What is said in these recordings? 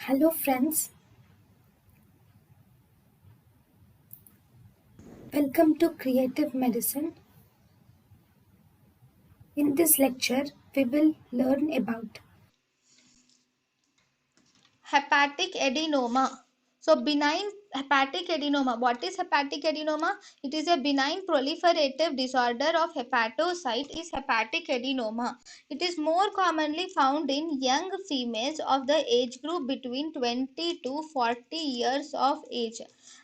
Hello, friends. Welcome to Creative Medicine. In this lecture, we will learn about Hepatic adenoma. So benign hepatic adenoma. What is hepatic adenoma? It is a benign proliferative disorder of hepatocyte is hepatic adenoma. It is more commonly found in young females of the age group between 20 to 40 years of age,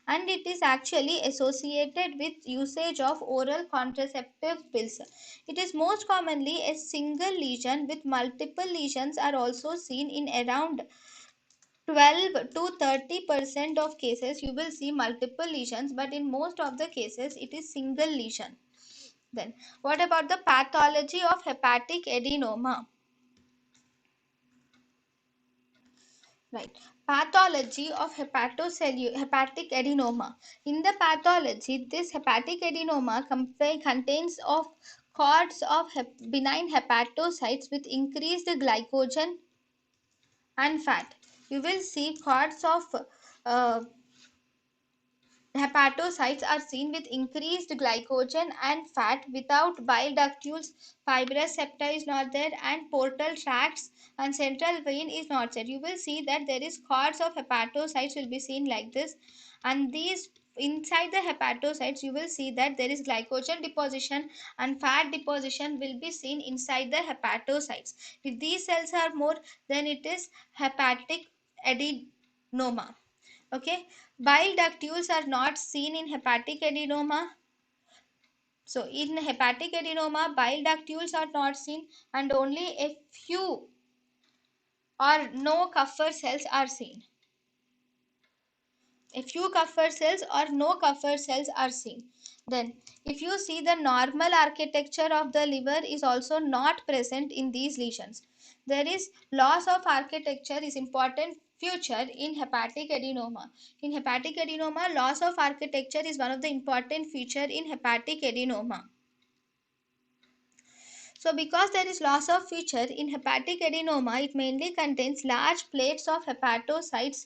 and it is actually associated with usage of oral contraceptive pills. It is most commonly a single lesion with multiple lesions are also seen in around 12 to 30% of cases. You will see multiple lesions, but in most of the cases it is single lesion. Then what about the pathology of hepatic adenoma? Right. Pathology of hepatic adenoma. In the pathology, this hepatic adenoma contains of cords of benign hepatocytes with increased glycogen and fat. You will see cords of uh, hepatocytes are seen with increased glycogen and fat without bile ductules, fibrous septa is not there, and portal tracts and central vein is not there. You will see that there is cords of hepatocytes will be seen like this, and these inside the hepatocytes you will see that there is glycogen deposition and fat deposition will be seen inside the hepatocytes. If these cells are more, then it is hepatic adenoma. Okay, bile ductules are not seen in hepatic adenoma. So in hepatic adenoma, bile ductules are not seen, and only a few or no Kupffer cells are seen. A few Kupffer cells or no Kupffer cells are seen. Then if you see, the normal architecture of the liver is also not present in these lesions. There is loss of architecture is important feature in hepatic adenoma. In hepatic adenoma, loss of architecture is one of the important feature in hepatic adenoma. So because there is loss of feature in hepatic adenoma, it mainly contains large plates of hepatocytes.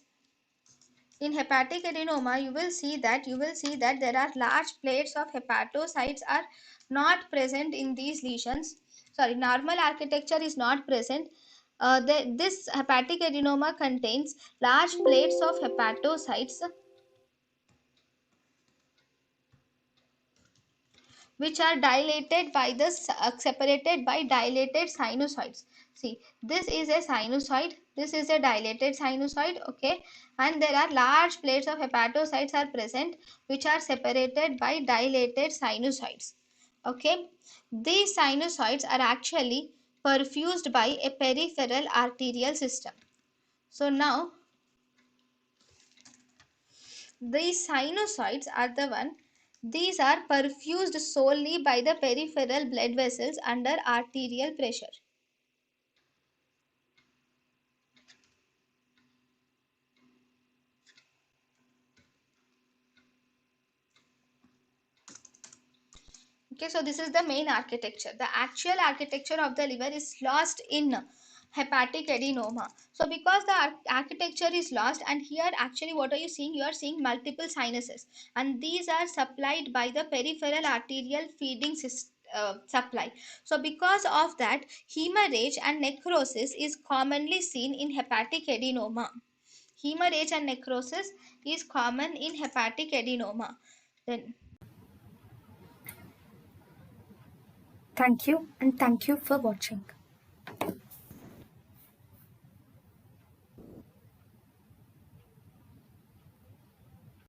In hepatic adenoma, you will see that there are large plates of hepatocytes are not present in these lesions. Sorry, normal architecture is not present. This hepatic adenoma contains large plates of hepatocytes which are dilated by the separated by dilated sinusoids. See, this is a sinusoid, this is a dilated sinusoid, okay, and there are large plates of hepatocytes are present which are separated by dilated sinusoids. Okay, these sinusoids are actually perfused by a peripheral arterial system. So now these sinusoids are the one, these are perfused solely by the peripheral blood vessels under arterial pressure. Okay, so this is the main architecture. The actual architecture of the liver is lost in hepatic adenoma. So because the architecture is lost, and here actually what are you seeing? You are seeing multiple sinuses, and these are supplied by the peripheral arterial feeding system. Supply. So because of that, hemorrhage and necrosis is commonly seen in hepatic adenoma. Hemorrhage and necrosis is common in hepatic adenoma. Then thank you and thank you for watching.